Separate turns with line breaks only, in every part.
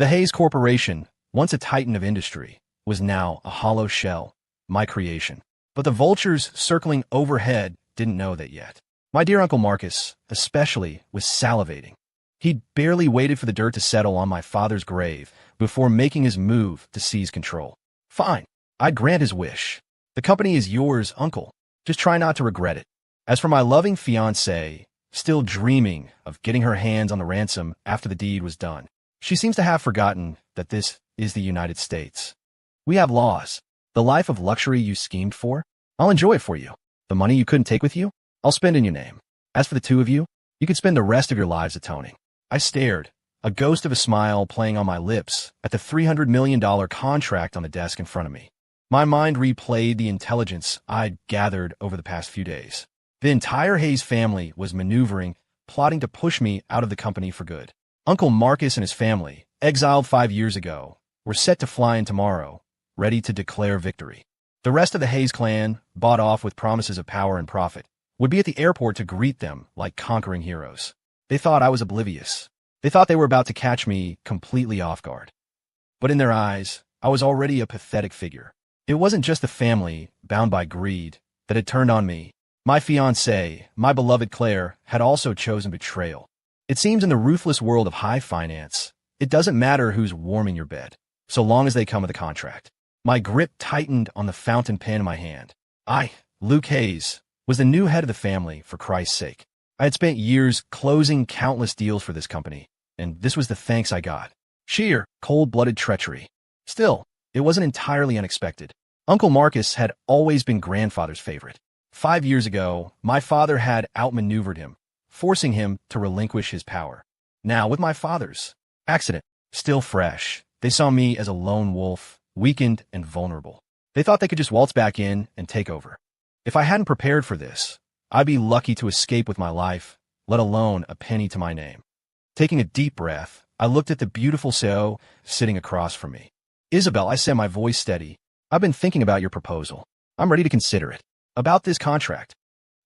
The Hayes Corporation, once a titan of industry, was now a hollow shell, my creation. But the vultures circling overhead didn't know that yet. My dear Uncle Marcus, especially, was salivating. He'd barely waited for the dirt to settle on my father's grave before making his move to seize control. Fine, I'd grant his wish. The company is yours, Uncle. Just try not to regret it. As for my loving fiancée, still dreaming of getting her hands on the ransom after the deed was done, she seems to have forgotten that this is the United States. We have laws. The life of luxury you schemed for, I'll enjoy it for you. The money you couldn't take with you, I'll spend in your name. As for the two of you, you could spend the rest of your lives atoning. I stared, a ghost of a smile playing on my lips, at the $300 million contract on the desk in front of me. My mind replayed the intelligence I'd gathered over the past few days. The entire Hayes family was maneuvering, plotting to push me out of the company for good. Uncle Marcus and his family, exiled 5 years ago, were set to fly in tomorrow, ready to declare victory. The rest of the Hayes clan, bought off with promises of power and profit, would be at the airport to greet them like conquering heroes. They thought I was oblivious. They thought they were about to catch me completely off guard. But in their eyes, I was already a pathetic figure. It wasn't just the family, bound by greed, that had turned on me. My fiancée, my beloved Claire, had also chosen betrayal. It seems in the ruthless world of high finance, it doesn't matter who's warming your bed, so long as they come with a contract. My grip tightened on the fountain pen in my hand. I, Luke Hayes, was the new head of the family, for Christ's sake. I had spent years closing countless deals for this company, and this was the thanks I got. Sheer, cold-blooded treachery. Still, it wasn't entirely unexpected. Uncle Marcus had always been grandfather's favorite. 5 years ago, my father had outmaneuvered him, forcing him to relinquish his power. Now, with my father's accident still fresh, they saw me as a lone wolf, weakened and vulnerable. They thought they could just waltz back in and take over. If I hadn't prepared for this, I'd be lucky to escape with my life, let alone a penny to my name. Taking a deep breath, I looked at the beautiful CEO sitting across from me. Isabel, I said, my voice steady, I've been thinking about your proposal. I'm ready to consider it. About this contract.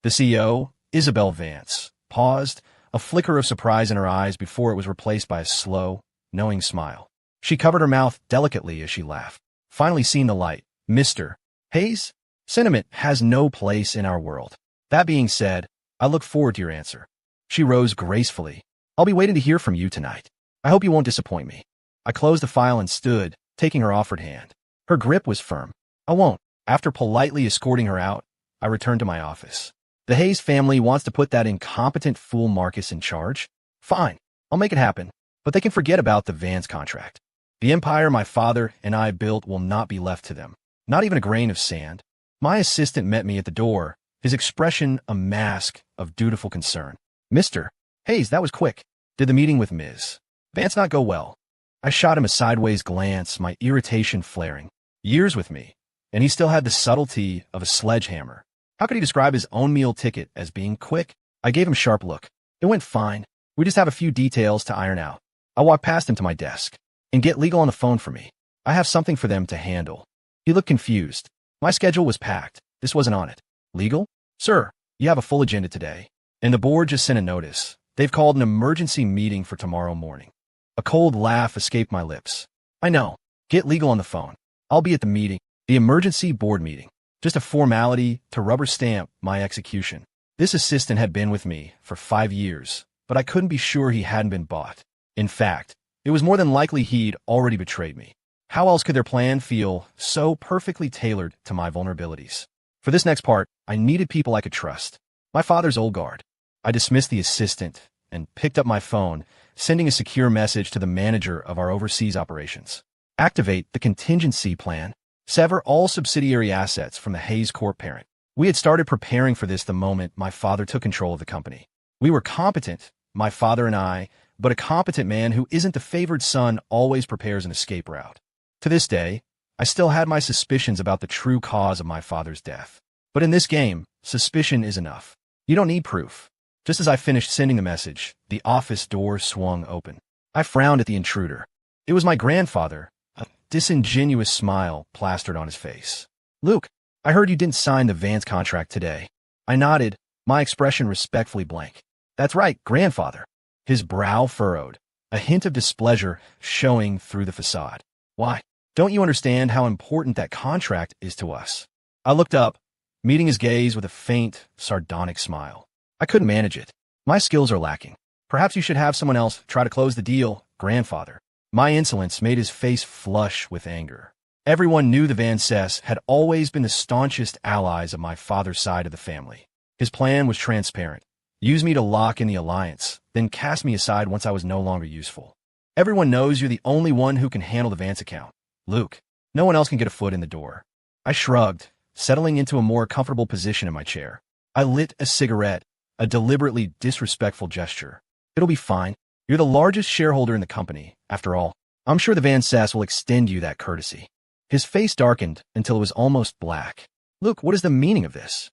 The CEO, Isabel Vance, paused, a flicker of surprise in her eyes before it was replaced by a slow, knowing smile. She covered her mouth delicately as she laughed. Finally seeing the light. Mr. Hayes, sentiment has no place in our world. That being said, I look forward to your answer. She rose gracefully. I'll be waiting to hear from you tonight. I hope you won't disappoint me. I closed the file and stood, taking her offered hand. Her grip was firm. I won't. After politely escorting her out, I returned to my office. The Hayes family wants to put that incompetent fool Marcus in charge? Fine, I'll make it happen. But they can forget about the Vance contract. The empire my father and I built will not be left to them. Not even a grain of sand. My assistant met me at the door, his expression a mask of dutiful concern. Mr. Hayes, that was quick. Did the meeting with Ms. Vance not go well? I shot him a sideways glance, my irritation flaring. Years with me, and he still had the subtlety of a sledgehammer. How could he describe his own meal ticket as being quick? I gave him a sharp look. It went fine. We just have a few details to iron out. I walked past him to my desk. And get legal on the phone for me. I have something for them to handle. He looked confused. My schedule was packed. This wasn't on it. Legal? Sir, you have a full agenda today. And the board just sent a notice. They've called an emergency meeting for tomorrow morning. A cold laugh escaped my lips. I know. Get legal on the phone. I'll be at the meeting. The emergency board meeting. Just a formality to rubber stamp my execution. This assistant had been with me for 5 years, but I couldn't be sure he hadn't been bought. In fact, it was more than likely he'd already betrayed me. How else could their plan feel so perfectly tailored to my vulnerabilities? For this next part, I needed people I could trust. My father's old guard. I dismissed the assistant and picked up my phone, sending a secure message to the manager of our overseas operations. Activate the contingency plan. Sever all subsidiary assets from the Hayes Corp parent. We had started preparing for this the moment my father took control of the company. We were competent, my father and I, but a competent man who isn't the favored son always prepares an escape route. To this day, I still had my suspicions about the true cause of my father's death. But in this game, suspicion is enough. You don't need proof. Just as I finished sending the message, the office door swung open. I frowned at the intruder. It was my grandfather, a disingenuous smile plastered on his face. Luke, I heard you didn't sign the Vance contract today. I nodded, my expression respectfully blank. That's right, grandfather. His brow furrowed. a hint of displeasure showing through the facade. Why? Don't you understand how important that contract is to us? I looked up, meeting his gaze with a faint, sardonic smile. I couldn't manage it. My skills are lacking. Perhaps you should have someone else try to close the deal, grandfather. My insolence made his face flush with anger. Everyone knew the Van Cess had always been the staunchest allies of my father's side of the family. His plan was transparent. Use me to lock in the alliance, then cast me aside once I was no longer useful. Everyone knows you're the only one who can handle the Vance account. Luke, no one else can get a foot in the door. I shrugged, settling into a more comfortable position in my chair. I lit a cigarette, a deliberately disrespectful gesture. It'll be fine. You're the largest shareholder in the company. After all, I'm sure the Van Cess will extend you that courtesy. His face darkened until it was almost black. Luke, what is the meaning of this?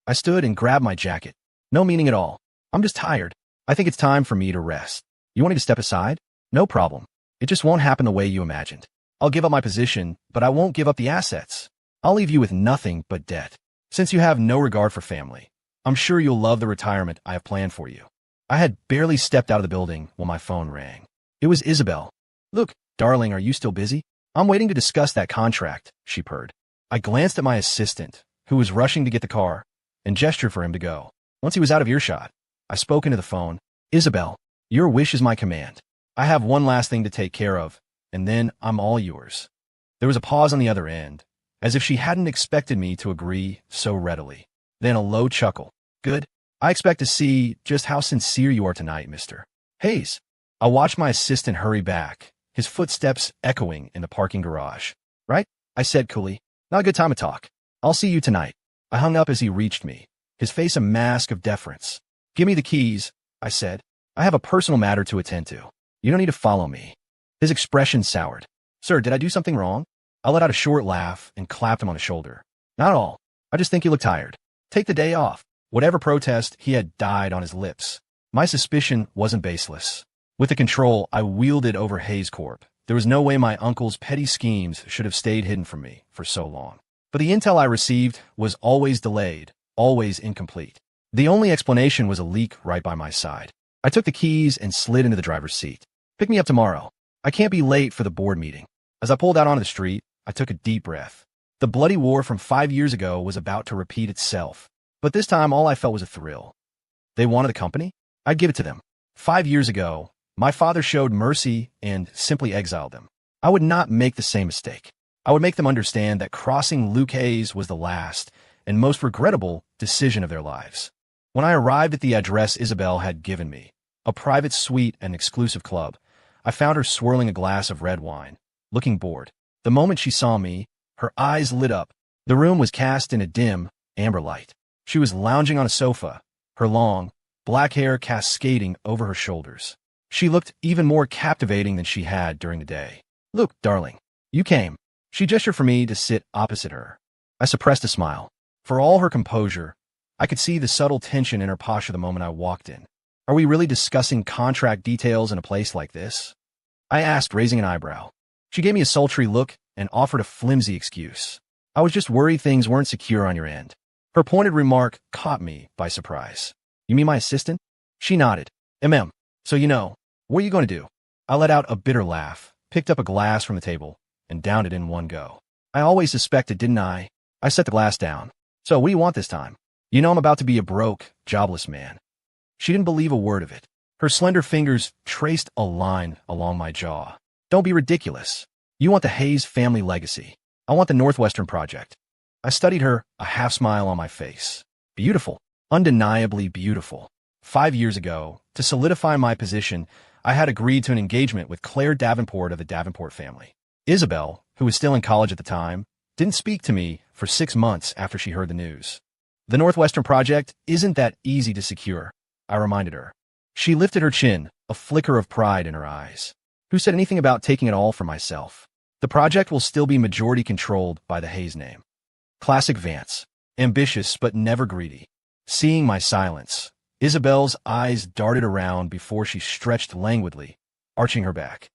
I stood and grabbed my jacket. No meaning at all. I'm just tired. I think it's time for me to rest. You want me to step aside? No problem. It just won't happen the way you imagined. I'll give up my position, but I won't give up the assets. I'll leave you with nothing but debt. Since you have no regard for family, I'm sure you'll love the retirement I have planned for you. I had barely stepped out of the building when my phone rang. It was Isabel. Look, darling, are you still busy? I'm waiting to discuss that contract, she purred. I glanced at my assistant, who was rushing to get the car, and gestured for him to go. Once he was out of earshot, I spoke into the phone. Isabel, your wish is my command. I have one last thing to take care of, and then I'm all yours. There was a pause on the other end, as if she hadn't expected me to agree so readily. Then a low chuckle. Good. I expect to see just how sincere you are tonight, Mr. Hayes. I watched my assistant hurry back, his footsteps echoing in the parking garage. Right? I said coolly. Not a good time to talk. I'll see you tonight. I hung up as he reached me, his face a mask of deference. Give me the keys, I said. I have a personal matter to attend to. You don't need to follow me. His expression soured. Sir, did I do something wrong? I let out a short laugh and clapped him on the shoulder. Not at all. I just think you look tired. Take the day off. Whatever protest he had died on his lips. My suspicion wasn't baseless. With the control I wielded over Hayes Corp, there was no way my uncle's petty schemes should have stayed hidden from me for so long. But the intel I received was always delayed, always incomplete. The only explanation was a leak right by my side. I took the keys and slid into the driver's seat. Pick me up tomorrow. I can't be late for the board meeting. As I pulled out onto the street, I took a deep breath. The bloody war from 5 years ago was about to repeat itself. But this time, all I felt was a thrill. They wanted the company? I'd give it to them. 5 years ago, my father showed mercy and simply exiled them. I would not make the same mistake. I would make them understand that crossing Luke Hayes was the last and most regrettable decision of their lives. When I arrived at the address Isabel had given me, a private suite and exclusive club, I found her swirling a glass of red wine, looking bored. The moment she saw me, her eyes lit up. The room was cast in a dim, amber light. She was lounging on a sofa, her long, black hair cascading over her shoulders. She looked even more captivating than she had during the day. Look, darling, you came. She gestured for me to sit opposite her. I suppressed a smile. For all her composure, I could see the subtle tension in her posture the moment I walked in. Are we really discussing contract details in a place like this? I asked, raising an eyebrow. She gave me a sultry look and offered a flimsy excuse. I was just worried things weren't secure on your end. Her pointed remark caught me by surprise. You mean my assistant? She nodded. So you know, what are you going to do? I let out a bitter laugh, picked up a glass from the table, and downed it in one go. I always suspected, didn't I? I set the glass down. So what do you want this time? You know I'm about to be a broke, jobless man. She didn't believe a word of it. Her slender fingers traced a line along my jaw. Don't be ridiculous. You want the Hayes family legacy. I want the Northwestern project. I studied her, a half smile on my face. Beautiful. Undeniably beautiful. 5 years ago, to solidify my position, I had agreed to an engagement with Claire Davenport of the Davenport family. Isabel, who was still in college at the time, didn't speak to me for 6 months after she heard the news. The Northwestern project isn't that easy to secure, I reminded her. She lifted her chin, a flicker of pride in her eyes. Who said anything about taking it all for myself? The project will still be majority controlled by the Hayes name. Classic Vance. Ambitious but never greedy. Seeing my silence, Isabel's eyes darted around before she stretched languidly, arching her back.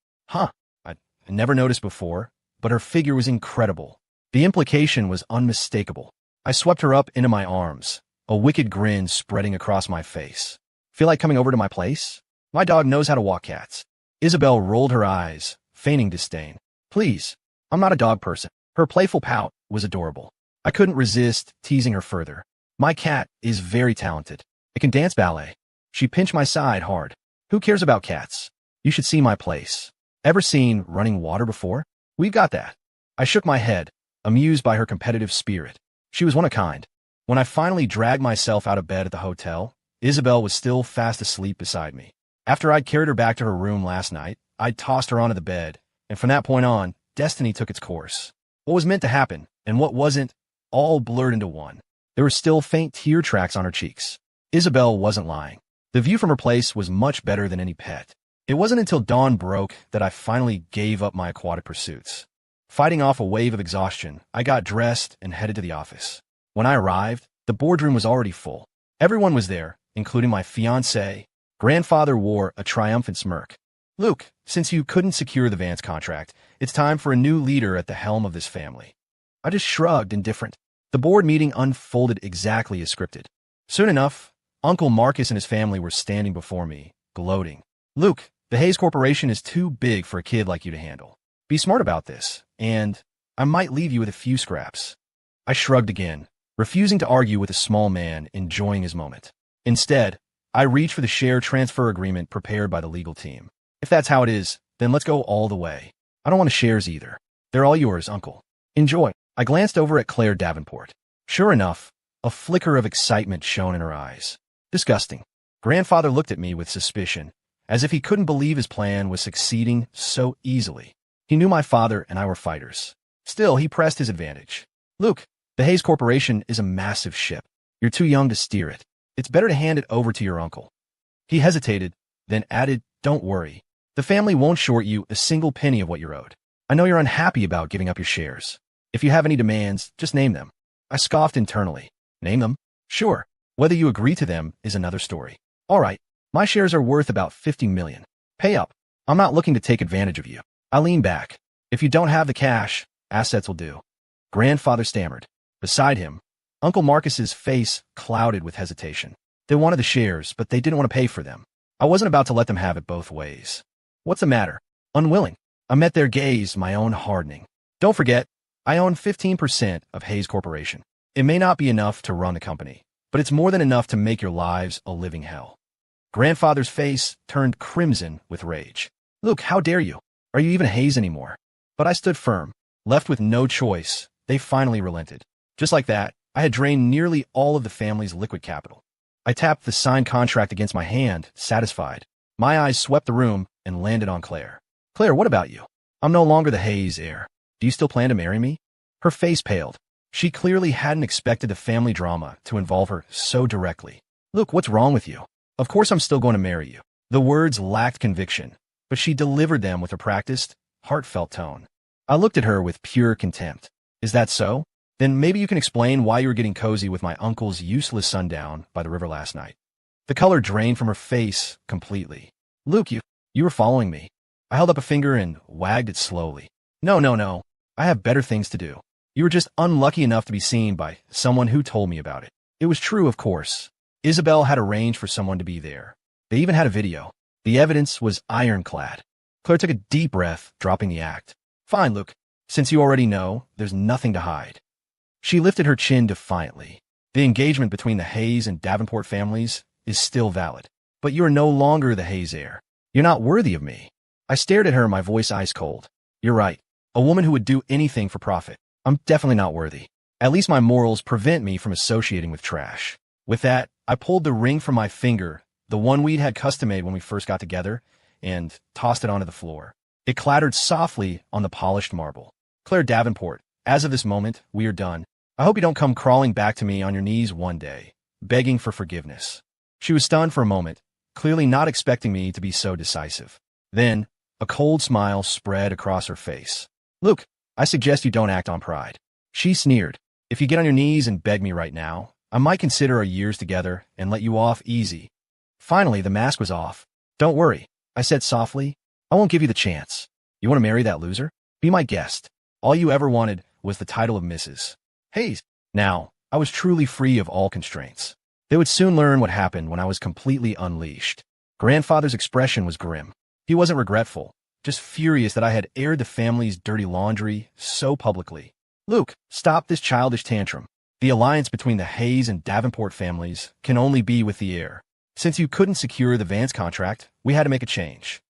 I never noticed before, but her figure was incredible. The implication was unmistakable. I swept her up into my arms, a wicked grin spreading across my face. Feel like coming over to my place? My dog knows how to walk cats. Isabel rolled her eyes, feigning disdain. Please, I'm not a dog person. Her playful pout was adorable. I couldn't resist teasing her further. My cat is very talented. It can dance ballet. She pinched my side hard. Who cares about cats? You should see my place. Ever seen running water before? We've got that. I shook my head, amused by her competitive spirit. She was one of a kind. When I finally dragged myself out of bed at the hotel, Isabel was still fast asleep beside me. After I'd carried her back to her room last night, I'd tossed her onto the bed, and from that point on, destiny took its course. What was meant to happen, and what wasn't, all blurred into one. There were still faint tear tracks on her cheeks. Isabel wasn't lying. The view from her place was much better than any pet. It wasn't until dawn broke that I finally gave up my aquatic pursuits. Fighting off a wave of exhaustion, I got dressed and headed to the office. When I arrived, the boardroom was already full. Everyone was there, including my fiancé. Grandfather wore a triumphant smirk. Luke, since you couldn't secure the Vance contract, it's time for a new leader at the helm of this family. I just shrugged, indifferent. The board meeting unfolded exactly as scripted. Soon enough, Uncle Marcus and his family were standing before me, gloating. Luke, the Hayes Corporation is too big for a kid like you to handle. Be smart about this, and I might leave you with a few scraps. I shrugged again, refusing to argue with a small man enjoying his moment. Instead, I reached for the share transfer agreement prepared by the legal team. If that's how it is, then let's go all the way. I don't want the shares either. They're all yours, Uncle. Enjoy. I glanced over at Claire Davenport. Sure enough, a flicker of excitement shone in her eyes. Disgusting. Grandfather looked at me with suspicion, as if he couldn't believe his plan was succeeding so easily. He knew my father and I were fighters. Still, he pressed his advantage. Luke, the Hayes Corporation is a massive ship. You're too young to steer it. It's better to hand it over to your uncle. He hesitated, then added, don't worry. The family won't short you a single penny of what you're owed. I know you're unhappy about giving up your shares. If you have any demands, just name them. I scoffed internally. Name them? Sure. Whether you agree to them is another story. All right. My shares are worth about $50 million. Pay up. I'm not looking to take advantage of you. I leaned back. If you don't have the cash, assets will do. Grandfather stammered. Beside him, Uncle Marcus's face clouded with hesitation. They wanted the shares, but they didn't want to pay for them. I wasn't about to let them have it both ways. What's the matter? Unwilling. I met their gaze, my own hardening. Don't forget, I own 15% of Hayes Corporation. It may not be enough to run the company, but it's more than enough to make your lives a living hell. Grandfather's face turned crimson with rage. Luke, how dare you? Are you even Hayes anymore? But I stood firm. Left with no choice, they finally relented. Just like that, I had drained nearly all of the family's liquid capital. I tapped the signed contract against my hand, satisfied. My eyes swept the room and landed on Claire. Claire, what about you? I'm no longer the Hayes heir. Do you still plan to marry me? Her face paled. She clearly hadn't expected the family drama to involve her so directly. Luke, what's wrong with you? Of course I'm still going to marry you. The words lacked conviction, but she delivered them with a practiced, heartfelt tone. I looked at her with pure contempt. Is that so? Then maybe you can explain why you were getting cozy with my uncle's useless sundown by the river last night. The color drained from her face completely. Luke, you were following me. I held up a finger and wagged it slowly. No. I have better things to do. You were just unlucky enough to be seen by someone who told me about it. It was true, of course. Isabel had arranged for someone to be there. They even had a video. The evidence was ironclad. Claire took a deep breath, dropping the act. Fine, Luke. Since you already know, there's nothing to hide. She lifted her chin defiantly. The engagement between the Hayes and Davenport families is still valid. But you are no longer the Hayes heir. You're not worthy of me. I stared at her, my voice ice cold. You're right. A woman who would do anything for profit. I'm definitely not worthy. At least my morals prevent me from associating with trash. With that, I pulled the ring from my finger, the one we'd had custom-made when we first got together, and tossed it onto the floor. It clattered softly on the polished marble. Claire Davenport, as of this moment, we are done. I hope you don't come crawling back to me on your knees one day, begging for forgiveness. She was stunned for a moment, clearly not expecting me to be so decisive. Then, a cold smile spread across her face. Luke, I suggest you don't act on pride. She sneered. If you get on your knees and beg me right now, I might consider our years together and let you off easy. Finally, the mask was off. Don't worry, I said softly. I won't give you the chance. You want to marry that loser? Be my guest. All you ever wanted was the title of Mrs. Hayes. Now, I was truly free of all constraints. They would soon learn what happened when I was completely unleashed. Grandfather's expression was grim. He wasn't regretful, just furious that I had aired the family's dirty laundry so publicly. Luke, stop this childish tantrum. The alliance between the Hayes and Davenport families can only be with the heir. Since you couldn't secure the Vance contract, we had to make a change.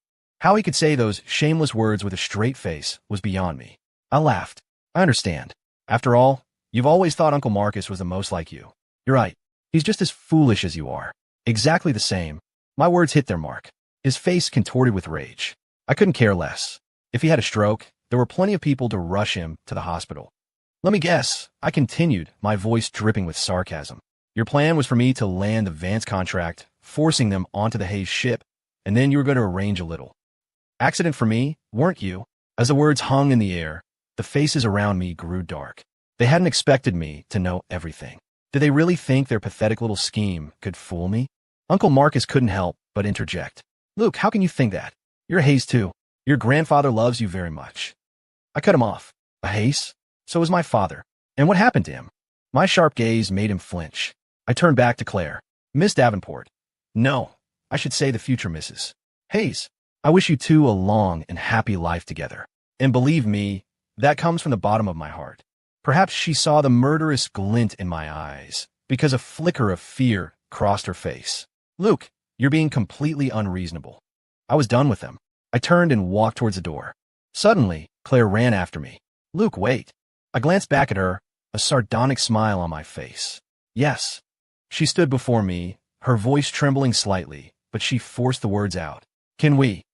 How he could say those shameless words with a straight face was beyond me. I laughed. I understand. After all, you've always thought Uncle Marcus was the most like you. You're right. He's just as foolish as you are. Exactly the same. My words hit their mark. His face contorted with rage. I couldn't care less. If he had a stroke, there were plenty of people to rush him to the hospital. Let me guess, I continued, my voice dripping with sarcasm. Your plan was for me to land the Vance contract, forcing them onto the Hayes ship, and then you were going to arrange a little accident for me, weren't you? As the words hung in the air, the faces around me grew dark. They hadn't expected me to know everything. Did they really think their pathetic little scheme could fool me? Uncle Marcus couldn't help but interject. Luke, how can you think that? You're a Hayes too. Your grandfather loves you very much. I cut him off. A Hayes? So was my father. And what happened to him? My sharp gaze made him flinch. I turned back to Claire. Miss Davenport. No, I should say the future Mrs. Hayes. I wish you two a long and happy life together. And believe me, that comes from the bottom of my heart. Perhaps she saw the murderous glint in my eyes, because a flicker of fear crossed her face. Luke, you're being completely unreasonable. I was done with them. I turned and walked towards the door. Suddenly, Claire ran after me. Luke, wait. I glanced back at her, a sardonic smile on my face. Yes. She stood before me, her voice trembling slightly, but she forced the words out. Can we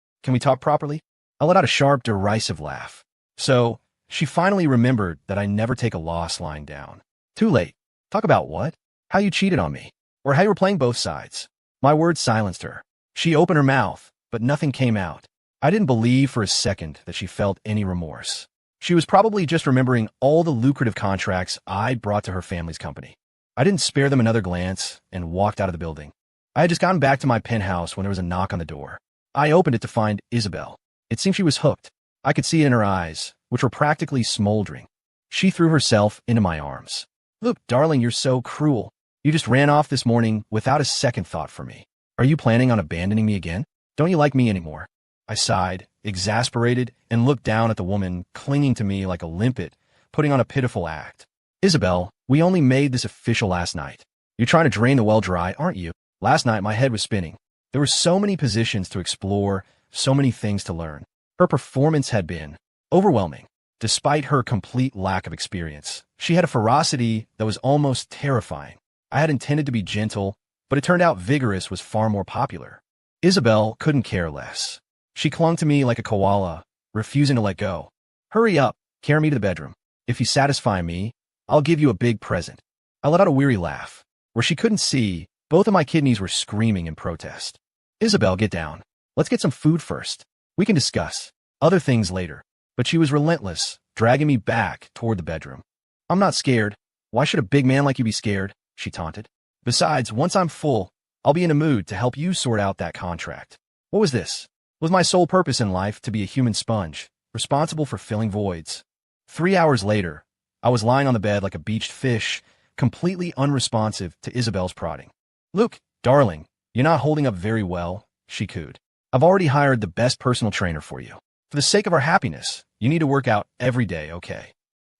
talk properly? I let out a sharp, derisive laugh. So, she finally remembered that I never take a loss lying down. Too late. Talk about what? How you cheated on me. Or how you were playing both sides. My words silenced her. She opened her mouth, but nothing came out. I didn't believe for a second that she felt any remorse. She was probably just remembering all the lucrative contracts I'd brought to her family's company. I didn't spare them another glance and walked out of the building. I had just gotten back to my penthouse when there was a knock on the door. I opened it to find Isabel. It seemed she was hooked. I could see it in her eyes, which were practically smoldering. She threw herself into my arms. Look, darling, you're so cruel. You just ran off this morning without a second thought for me. Are you planning on abandoning me again? Don't you like me anymore? I sighed, exasperated, and looked down at the woman clinging to me like a limpet, putting on a pitiful act. Isabel, we only made this official last night. You're trying to drain the well dry, aren't you? Last night, my head was spinning. There were so many positions to explore, so many things to learn. Her performance had been overwhelming. Despite her complete lack of experience, she had a ferocity that was almost terrifying. I had intended to be gentle, but it turned out vigorous was far more popular. Isabel couldn't care less. She clung to me like a koala, refusing to let go. Hurry up, carry me to the bedroom. If you satisfy me, I'll give you a big present. I let out a weary laugh. Where she couldn't see, both of my kidneys were screaming in protest. Isabel, get down. Let's get some food first. We can discuss other things later. But she was relentless, dragging me back toward the bedroom. I'm not scared. Why should a big man like you be scared? She taunted. Besides, once I'm full, I'll be in a mood to help you sort out that contract. What was this? Was my sole purpose in life to be a human sponge, responsible for filling voids? 3 hours later, I was lying on the bed like a beached fish, completely unresponsive to Isabel's prodding. Luke, darling, you're not holding up very well, she cooed. I've already hired the best personal trainer for you. For the sake of our happiness, you need to work out every day, okay?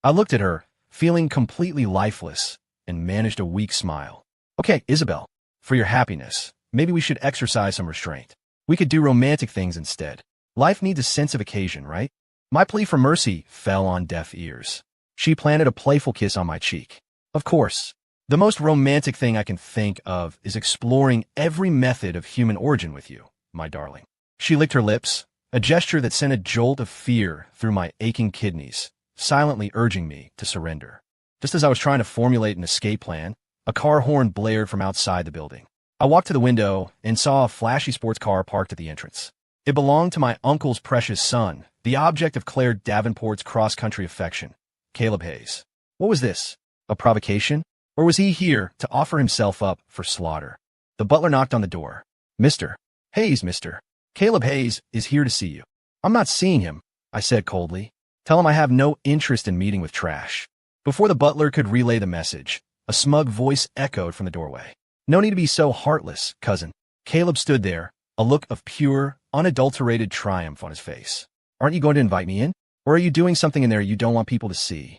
I looked at her, feeling completely lifeless, and managed a weak smile. Okay, Isabel, for your happiness, maybe we should exercise some restraint. We could do romantic things instead. Life needs a sense of occasion, right? My plea for mercy fell on deaf ears. She planted a playful kiss on my cheek. Of course, the most romantic thing I can think of is exploring every method of human origin with you, my darling. She licked her lips, a gesture that sent a jolt of fear through my aching kidneys, silently urging me to surrender. Just as I was trying to formulate an escape plan, a car horn blared from outside the building. I walked to the window and saw a flashy sports car parked at the entrance. It belonged to my uncle's precious son, the object of Claire Davenport's cross-country affection, Caleb Hayes. What was this? A provocation? Or was he here to offer himself up for slaughter? The butler knocked on the door. Mr. Hayes, Mr. Caleb Hayes is here to see you. I'm not seeing him, I said coldly. Tell him I have no interest in meeting with trash. Before the butler could relay the message, a smug voice echoed from the doorway. No need to be so heartless, cousin. Caleb stood there, a look of pure, unadulterated triumph on his face. Aren't you going to invite me in? Or are you doing something in there you don't want people to see?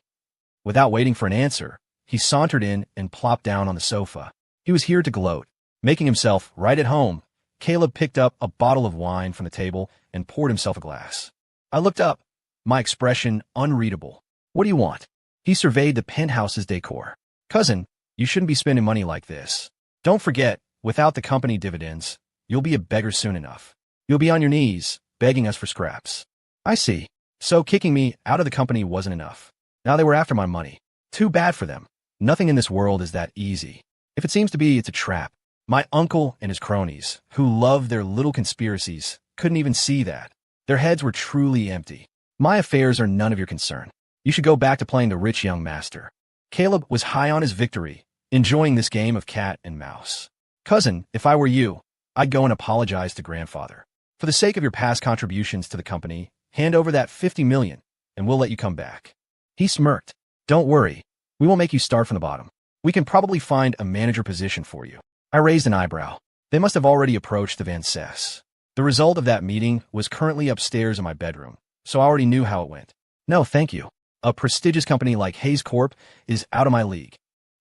Without waiting for an answer, he sauntered in and plopped down on the sofa. He was here to gloat. Making himself right at home, Caleb picked up a bottle of wine from the table and poured himself a glass. I looked up, my expression unreadable. What do you want? He surveyed the penthouse's decor. Cousin, you shouldn't be spending money like this. Don't forget, without the company dividends, you'll be a beggar soon enough. You'll be on your knees, begging us for scraps. I see. So kicking me out of the company wasn't enough. Now they were after my money. Too bad for them. Nothing in this world is that easy. If it seems to be, it's a trap. My uncle and his cronies, who loved their little conspiracies, couldn't even see that. Their heads were truly empty. My affairs are none of your concern. You should go back to playing the rich young master. Caleb was high on his victory, enjoying this game of cat and mouse. Cousin, if I were you, I'd go and apologize to grandfather. For the sake of your past contributions to the company, hand over that $50 million, and we'll let you come back. He smirked. Don't worry. We won't make you start from the bottom. We can probably find a manager position for you. I raised an eyebrow. They must have already approached the Van Cess. The result of that meeting was currently upstairs in my bedroom, so I already knew how it went. No, thank you. A prestigious company like Hayes Corp is out of my league.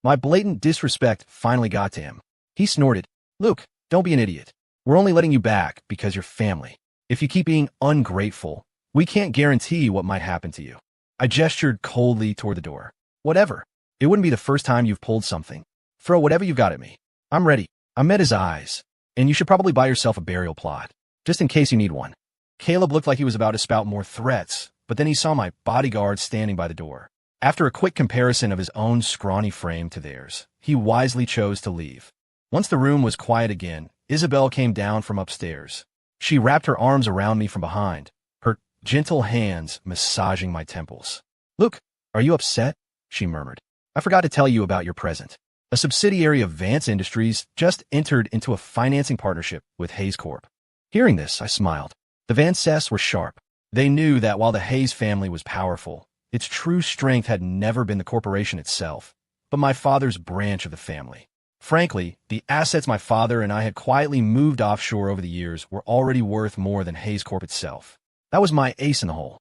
My blatant disrespect finally got to him. He snorted. Luke, don't be an idiot. We're only letting you back because you're family. If you keep being ungrateful, we can't guarantee what might happen to you. I gestured coldly toward the door. Whatever. It wouldn't be the first time you've pulled something. Throw whatever you've got at me. I'm ready. I met his eyes. And you should probably buy yourself a burial plot, just in case you need one. Caleb looked like he was about to spout more threats, but then he saw my bodyguard standing by the door. After a quick comparison of his own scrawny frame to theirs, he wisely chose to leave. Once the room was quiet again, Isabel came down from upstairs. She wrapped her arms around me from behind, her gentle hands massaging my temples. Luke, are you upset? She murmured. I forgot to tell you about your present. A subsidiary of Vance Industries just entered into a financing partnership with Hayes Corp. Hearing this, I smiled. The Van Cess were sharp. They knew that while the Hayes family was powerful, its true strength had never been the corporation itself, but my father's branch of the family. Frankly, the assets my father and I had quietly moved offshore over the years were already worth more than Hayes Corp itself. That was my ace in the hole.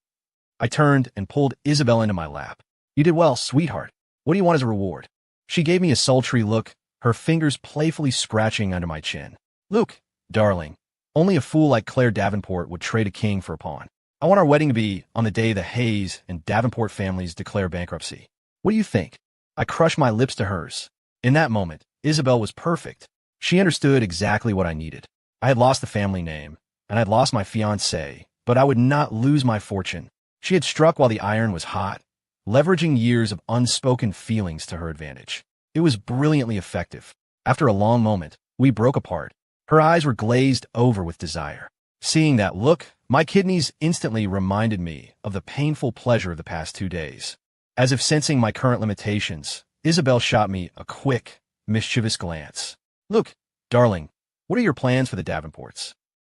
I turned and pulled Isabel into my lap. You did well, sweetheart. What do you want as a reward? She gave me a sultry look, her fingers playfully scratching under my chin. Luke, darling, only a fool like Claire Davenport would trade a king for a pawn. I want our wedding to be on the day the Hayes and Davenport families declare bankruptcy. What do you think? I crushed my lips to hers. In that moment, Isabel was perfect. She understood exactly what I needed. I had lost the family name, and I'd lost my fiancé, but I would not lose my fortune. She had struck while the iron was hot, leveraging years of unspoken feelings to her advantage. It was brilliantly effective. After a long moment, we broke apart. Her eyes were glazed over with desire. Seeing that look, my kidneys instantly reminded me of the painful pleasure of the past 2 days. As if sensing my current limitations, Isabel shot me a quick, mischievous glance. Look, darling, what are your plans for the Davenports?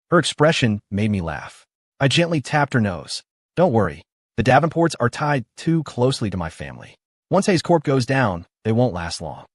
Her expression made me laugh. I gently tapped her nose. Don't worry. The Davenports are tied too closely to my family. Once Hayes Corp goes down, they won't last long.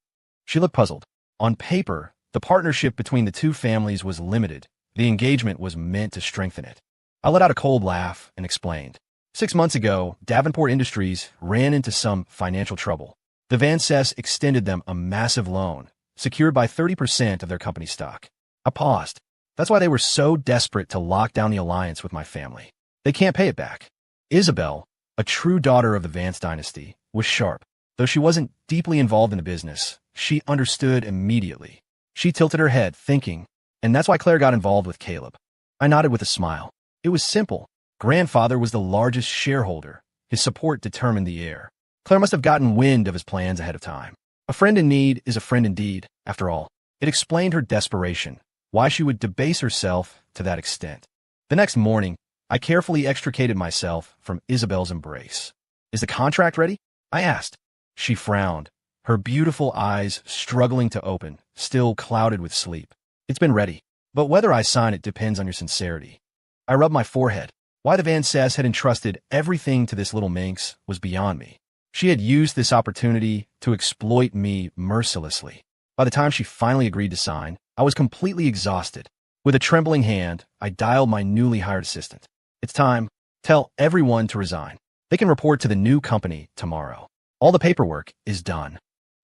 She looked puzzled. On paper, the partnership between the two families was limited. The engagement was meant to strengthen it. I let out a cold laugh and explained. 6 months ago, Davenport Industries ran into some financial trouble. The Van Cess extended them a massive loan, secured by 30% of their company stock. I paused. That's why they were so desperate to lock down the alliance with my family. They can't pay it back. Isabel, a true daughter of the Vance dynasty, was sharp. Though she wasn't deeply involved in the business, she understood immediately. She tilted her head, thinking, and that's why Claire got involved with Caleb. I nodded with a smile. It was simple. Grandfather was the largest shareholder. His support determined the heir. Claire must have gotten wind of his plans ahead of time. A friend in need is a friend indeed, after all. It explained her desperation, why she would debase herself to that extent. The next morning, I carefully extricated myself from Isabel's embrace. Is the contract ready? I asked. She frowned, her beautiful eyes struggling to open, still clouded with sleep. It's been ready, but whether I sign it depends on your sincerity. I rubbed my forehead. Why the Van Cess had entrusted everything to this little minx was beyond me. She had used this opportunity to exploit me mercilessly. By the time she finally agreed to sign, I was completely exhausted. With a trembling hand, I dialed my newly hired assistant. It's time. Tell everyone to resign. They can report to the new company tomorrow. All the paperwork is done.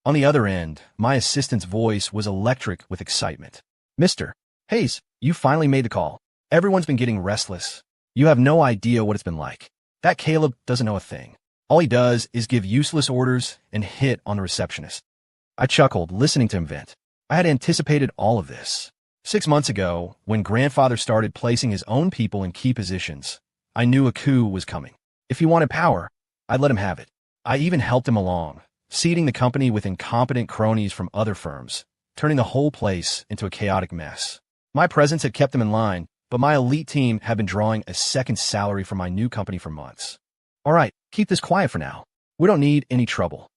On the other end, my assistant's voice was electric with excitement. Mr. Hayes, you finally made the call. Everyone's been getting restless. You have no idea what it's been like. That Caleb doesn't know a thing. All he does is give useless orders and hit on the receptionist. I chuckled, listening to him vent. I had anticipated all of this. 6 months ago, when grandfather started placing his own people in key positions, I knew a coup was coming. If he wanted power, I'd let him have it. I even helped him along, seeding the company with incompetent cronies from other firms, turning the whole place into a chaotic mess. My presence had kept them in line, but my elite team had been drawing a second salary from my new company for months. All right, keep this quiet for now. We don't need any trouble.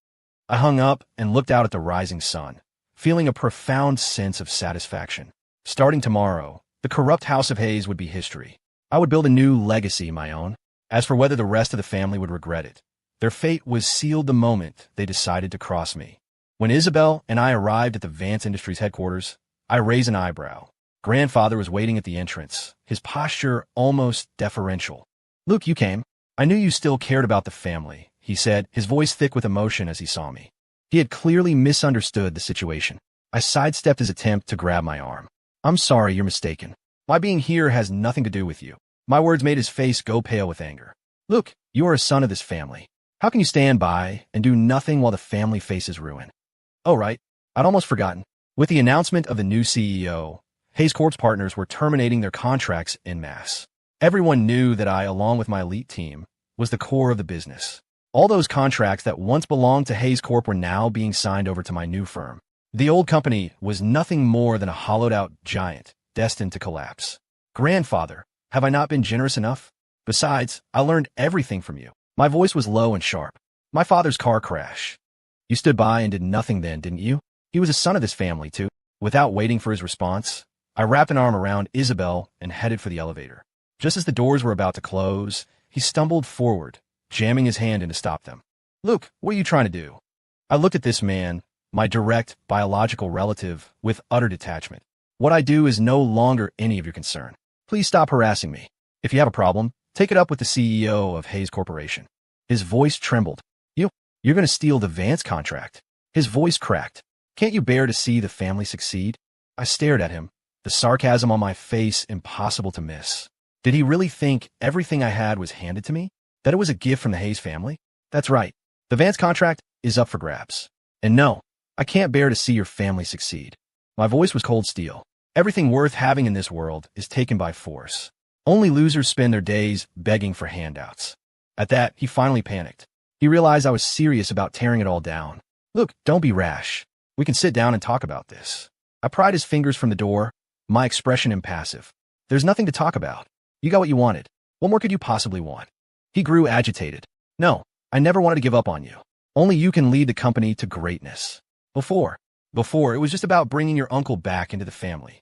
I hung up and looked out at the rising sun, feeling a profound sense of satisfaction. Starting tomorrow, the corrupt House of Hayes would be history. I would build a new legacy, my own. As for whether the rest of the family would regret it, their fate was sealed the moment they decided to cross me. When Isabel and I arrived at the Vance Industries headquarters, I raised an eyebrow. Grandfather was waiting at the entrance, his posture almost deferential. Luke, you came. I knew you still cared about the family, he said, his voice thick with emotion as he saw me. He had clearly misunderstood the situation. I sidestepped his attempt to grab my arm. I'm sorry, you're mistaken. My being here has nothing to do with you. My words made his face go pale with anger. Luke, you are a son of this family. How can you stand by and do nothing while the family faces ruin? Oh, right. I'd almost forgotten. With the announcement of the new CEO, Hayes Corp's partners were terminating their contracts en masse. Everyone knew that I, along with my elite team, was the core of the business. All those contracts that once belonged to Hayes Corp were now being signed over to my new firm. The old company was nothing more than a hollowed-out giant, destined to collapse. Grandfather, have I not been generous enough? Besides, I learned everything from you. My voice was low and sharp. My father's car crash. You stood by and did nothing then, didn't you? He was a son of this family, too. Without waiting for his response, I wrapped an arm around Isabel and headed for the elevator. Just as the doors were about to close, he stumbled forward, jamming his hand in to stop them. Luke, what are you trying to do? I looked at this man, my direct biological relative, with utter detachment. What I do is no longer any of your concern. Please stop harassing me. If you have a problem, take it up with the CEO of Hayes Corporation. His voice trembled. You're going to steal the Vance contract. His voice cracked. Can't you bear to see the family succeed? I stared at him, the sarcasm on my face impossible to miss. Did he really think everything I had was handed to me? That it was a gift from the Hayes family? That's right. The Vance contract is up for grabs. And no, I can't bear to see your family succeed. My voice was cold steel. Everything worth having in this world is taken by force. Only losers spend their days begging for handouts. At that, he finally panicked. He realized I was serious about tearing it all down. Look, don't be rash. We can sit down and talk about this. I pried his fingers from the door, my expression impassive. There's nothing to talk about. You got what you wanted. What more could you possibly want? He grew agitated. No, I never wanted to give up on you. Only you can lead the company to greatness. Before, it was just about bringing your uncle back into the family.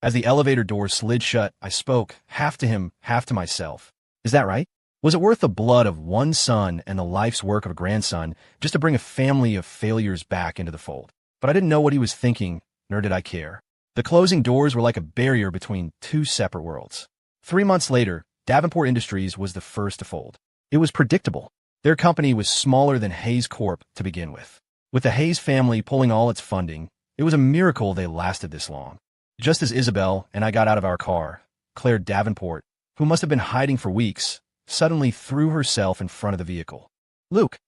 As the elevator doors slid shut, I spoke, half to him, half to myself. Is that right? Was it worth the blood of one son and the life's work of a grandson just to bring a family of failures back into the fold? But I didn't know what he was thinking, nor did I care. The closing doors were like a barrier between two separate worlds. 3 months later, Davenport Industries was the first to fold. It was predictable. Their company was smaller than Hayes Corp to begin with. With the Hayes family pulling all its funding, it was a miracle they lasted this long. Just as Isabel and I got out of our car, Claire Davenport, who must have been hiding for weeks, suddenly threw herself in front of the vehicle. Luke,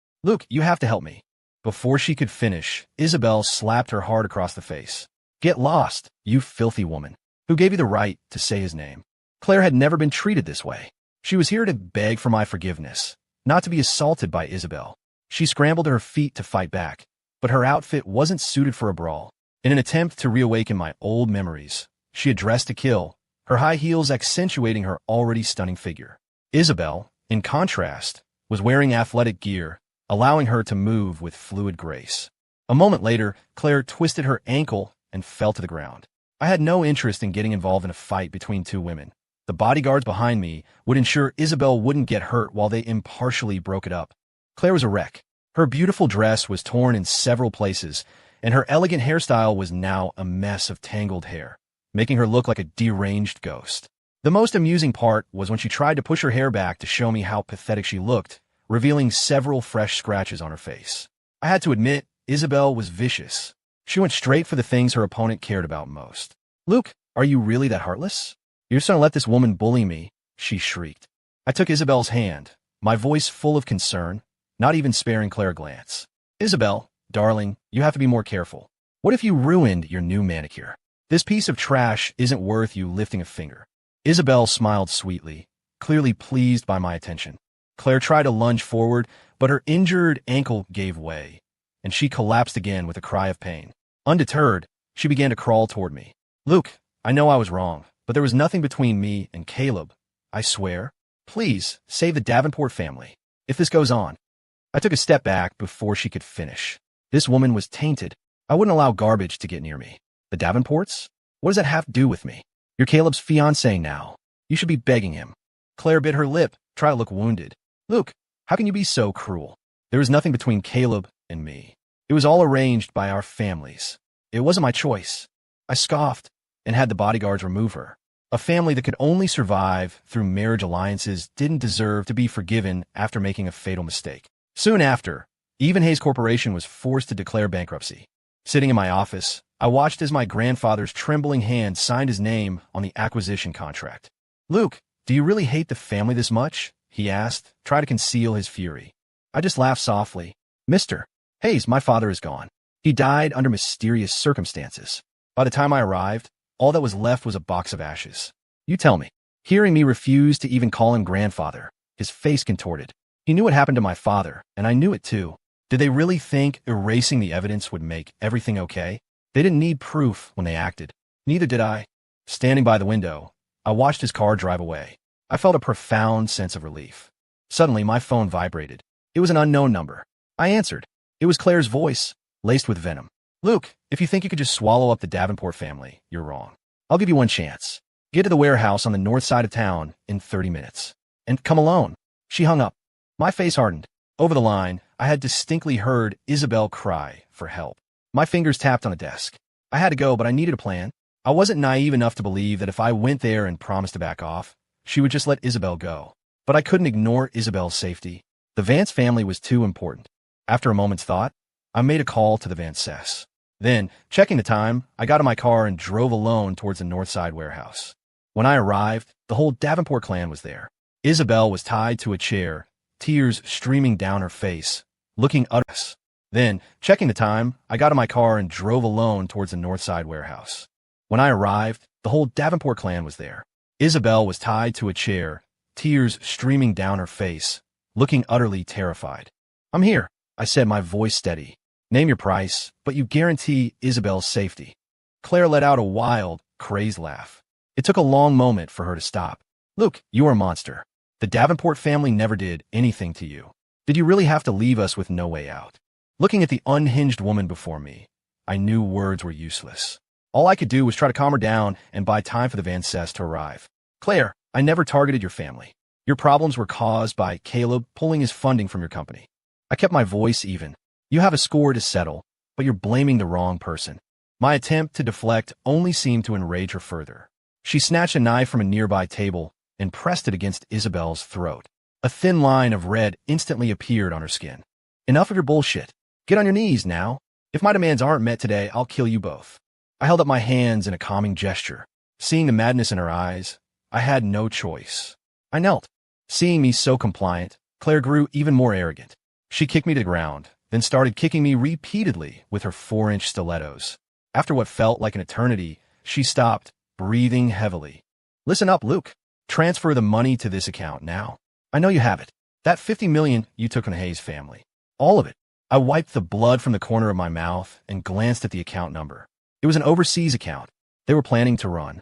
you have to help me. Before she could finish, Isabel slapped her hard across the face. Get lost, you filthy woman. Who gave you the right to say his name? Claire had never been treated this way. She was here to beg for my forgiveness, not to be assaulted by Isabel. She scrambled to her feet to fight back, but her outfit wasn't suited for a brawl. In an attempt to reawaken my old memories, she had dressed to kill, her high heels accentuating her already stunning figure. Isabel, in contrast, was wearing athletic gear, allowing her to move with fluid grace. A moment later, Claire twisted her ankle and fell to the ground. I had no interest in getting involved in a fight between two women. The bodyguards behind me would ensure Isabel wouldn't get hurt while they impartially broke it up. Claire was a wreck. Her beautiful dress was torn in several places, and her elegant hairstyle was now a mess of tangled hair, making her look like a deranged ghost. The most amusing part was when she tried to push her hair back to show me how pathetic she looked, revealing several fresh scratches on her face. I had to admit, Isabel was vicious. She went straight for the things her opponent cared about most. "Luke, are you really that heartless? You're just gonna let this woman bully me?" she shrieked. I took Isabel's hand, my voice full of concern, not even sparing Claire a glance. "Isabel, darling, you have to be more careful. What if you ruined your new manicure? This piece of trash isn't worth you lifting a finger." Isabel smiled sweetly, clearly pleased by my attention. Claire tried to lunge forward, but her injured ankle gave way, and she collapsed again with a cry of pain. Undeterred, she began to crawl toward me. "Luke, I know I was wrong, but there was nothing between me and Caleb. I swear. Please, save the Davenport family. If this goes on." I took a step back before she could finish. This woman was tainted. I wouldn't allow garbage to get near me. The Davenports? What does that have to do with me? You're Caleb's fiancé now. You should be begging him. Claire bit her lip, trying to look wounded. "Luke, how can you be so cruel? There was nothing between Caleb and me. It was all arranged by our families. It wasn't my choice." I scoffed and had the bodyguards remove her. A family that could only survive through marriage alliances didn't deserve to be forgiven after making a fatal mistake. Soon after, Evenhays Corporation was forced to declare bankruptcy. Sitting in my office, I watched as my grandfather's trembling hand signed his name on the acquisition contract. "Luke, do you really hate the family this much?" he asked, trying to conceal his fury. I just laughed softly. "Mr. Hayes, my father is gone. He died under mysterious circumstances. By the time I arrived, all that was left was a box of ashes. You tell me." Hearing me refuse to even call him grandfather, his face contorted. He knew what happened to my father, and I knew it too. Did they really think erasing the evidence would make everything okay? They didn't need proof when they acted. Neither did I. Standing by the window, I watched his car drive away. I felt a profound sense of relief. Suddenly, my phone vibrated. It was an unknown number. I answered. It was Claire's voice, laced with venom. "Luke, if you think you could just swallow up the Davenport family, you're wrong. I'll give you one chance. Get to the warehouse on the north side of town in 30 minutes. And come alone." She hung up. My face hardened. Over the line, I had distinctly heard Isabel cry for help. My fingers tapped on a desk. I had to go, but I needed a plan. I wasn't naive enough to believe that if I went there and promised to back off, she would just let Isabel go. But I couldn't ignore Isabel's safety. The Vance family was too important. After a moment's thought, I made a call to the Vances. Then, checking the time, I got in my car and drove alone towards the Northside warehouse. When I arrived, the whole Davenport clan was there. Isabel was tied to a chair, tears streaming down her face, looking utter. Then, checking the time, I got in my car and drove alone towards the Northside warehouse. When I arrived, the whole Davenport clan was there. Isabel was tied to a chair, tears streaming down her face, looking utterly terrified. "I'm here," I said, my voice steady. "Name your price, but you guarantee Isabel's safety." Claire let out a wild, crazed laugh. It took a long moment for her to stop. "Luke, you are a monster. The Davenport family never did anything to you. Did you really have to leave us with no way out?" Looking at the unhinged woman before me, I knew words were useless. All I could do was try to calm her down and buy time for the Vances to arrive. "Claire, I never targeted your family. Your problems were caused by Caleb pulling his funding from your company." I kept my voice even. "You have a score to settle, but you're blaming the wrong person." My attempt to deflect only seemed to enrage her further. She snatched a knife from a nearby table and pressed it against Isabel's throat. A thin line of red instantly appeared on her skin. "Enough of your bullshit. Get on your knees now. If my demands aren't met today, I'll kill you both." I held up my hands in a calming gesture. Seeing the madness in her eyes, I had no choice. I knelt. Seeing me so compliant, Claire grew even more arrogant. She kicked me to the ground, then started kicking me repeatedly with her 4-inch stilettos. After what felt like an eternity, she stopped, breathing heavily. "Listen up, Luke. Transfer the money to this account now. I know you have it. That $50 million you took from the Hayes family. All of it." I wiped the blood from the corner of my mouth and glanced at the account number. It was an overseas account. They were planning to run.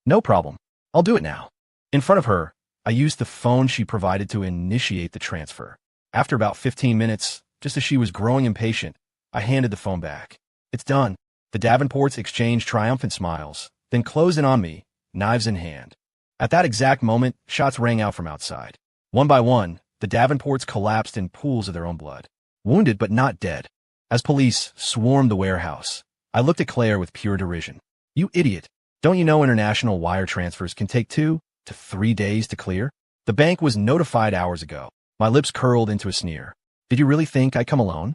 "No problem. I'll do it now." In front of her, I used the phone she provided to initiate the transfer. After about 15 minutes, just as she was growing impatient, I handed the phone back. "It's done." The Davenports exchanged triumphant smiles, then closed in on me, knives in hand. At that exact moment, shots rang out from outside. One by one, the Davenports collapsed in pools of their own blood. Wounded but not dead. As police swarmed the warehouse, I looked at Claire with pure derision. "You idiot. Don't you know international wire transfers can take 2 to 3 days to clear? The bank was notified hours ago. My lips curled into a sneer. Did you really think I'd come alone?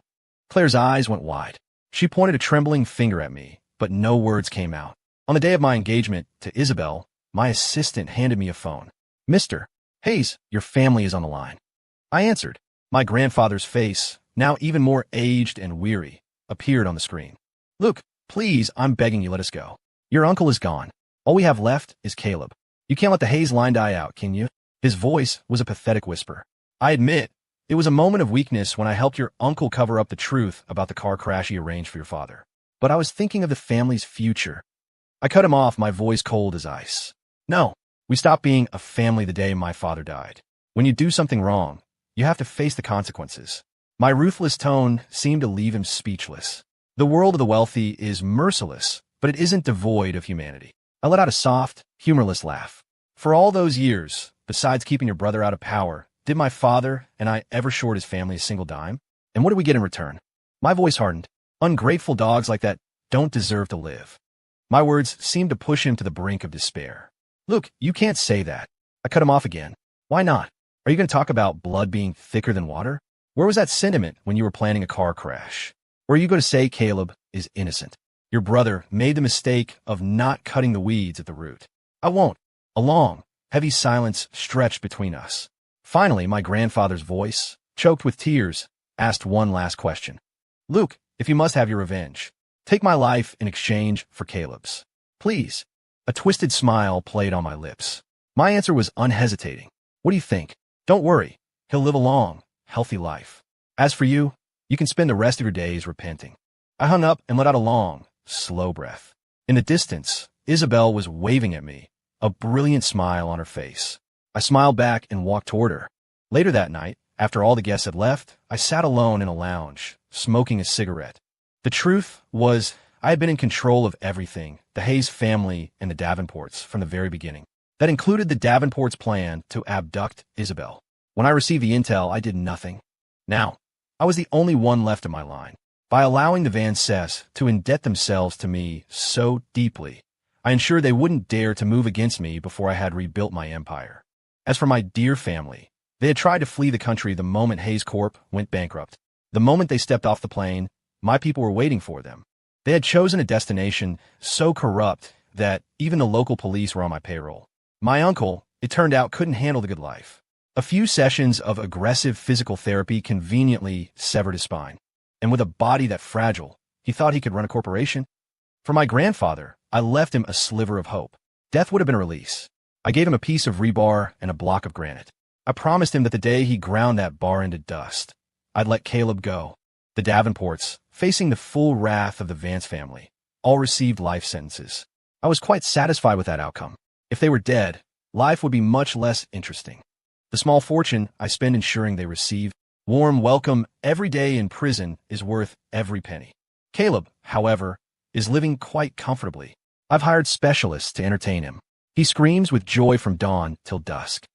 Claire's eyes went wide. She pointed a trembling finger at me, but no words came out. On the day of my engagement to Isabel, my assistant handed me a phone. Mr. Hayes, your family is on the line. I answered. My grandfather's face, now even more aged and weary, appeared on the screen. Luke, please, I'm begging you, let us go. Your uncle is gone. All we have left is Caleb. You can't let the Hayes line die out, can you? His voice was a pathetic whisper. I admit, it was a moment of weakness when I helped your uncle cover up the truth about the car crash he arranged for your father. But I was thinking of the family's future. I cut him off, my voice cold as ice. No, we stopped being a family the day my father died. When you do something wrong, you have to face the consequences. My ruthless tone seemed to leave him speechless. The world of the wealthy is merciless, but it isn't devoid of humanity. I let out a soft, humorless laugh. For all those years, besides keeping your brother out of power, did my father and I ever short his family a single dime? And what did we get in return? My voice hardened. Ungrateful dogs like that don't deserve to live. My words seemed to push him to the brink of despair. Look, you can't say that. I cut him off again. Why not? Are you going to talk about blood being thicker than water? Where was that sentiment when you were planning a car crash? Or are you going to say Caleb is innocent? Your brother made the mistake of not cutting the weeds at the root. I won't. A long, heavy silence stretched between us. Finally, my grandfather's voice, choked with tears, asked one last question. Luke, if you must have your revenge, take my life in exchange for Caleb's. Please. A twisted smile played on my lips. My answer was unhesitating. What do you think? Don't worry. He'll live a long, healthy life. As for you, you can spend the rest of your days repenting. I hung up and let out a long, slow breath. In the distance, Isabel was waving at me, a brilliant smile on her face. I smiled back and walked toward her. Later that night, after all the guests had left, I sat alone in a lounge, smoking a cigarette. The truth was, I had been in control of everything, the Hayes family and the Davenports, from the very beginning. That included the Davenports' plan to abduct Isabel. When I received the intel, I did nothing. Now, I was the only one left in my line. By allowing the Van Cess to indebt themselves to me so deeply, I ensured they wouldn't dare to move against me before I had rebuilt my empire. As for my dear family, they had tried to flee the country the moment Hayes Corp went bankrupt. The moment they stepped off the plane, my people were waiting for them. They had chosen a destination so corrupt that even the local police were on my payroll. My uncle, it turned out, couldn't handle the good life. A few sessions of aggressive physical therapy conveniently severed his spine. And with a body that fragile, he thought he could run a corporation. For my grandfather, I left him a sliver of hope. Death would have been a release. I gave him a piece of rebar and a block of granite. I promised him that the day he ground that bar into dust, I'd let Caleb go. The Davenports, facing the full wrath of the Vance family, all received life sentences. I was quite satisfied with that outcome. If they were dead, life would be much less interesting. The small fortune I spend ensuring they receive warm welcome every day in prison is worth every penny. Caleb, however, is living quite comfortably. I've hired specialists to entertain him. He screams with joy from dawn till dusk.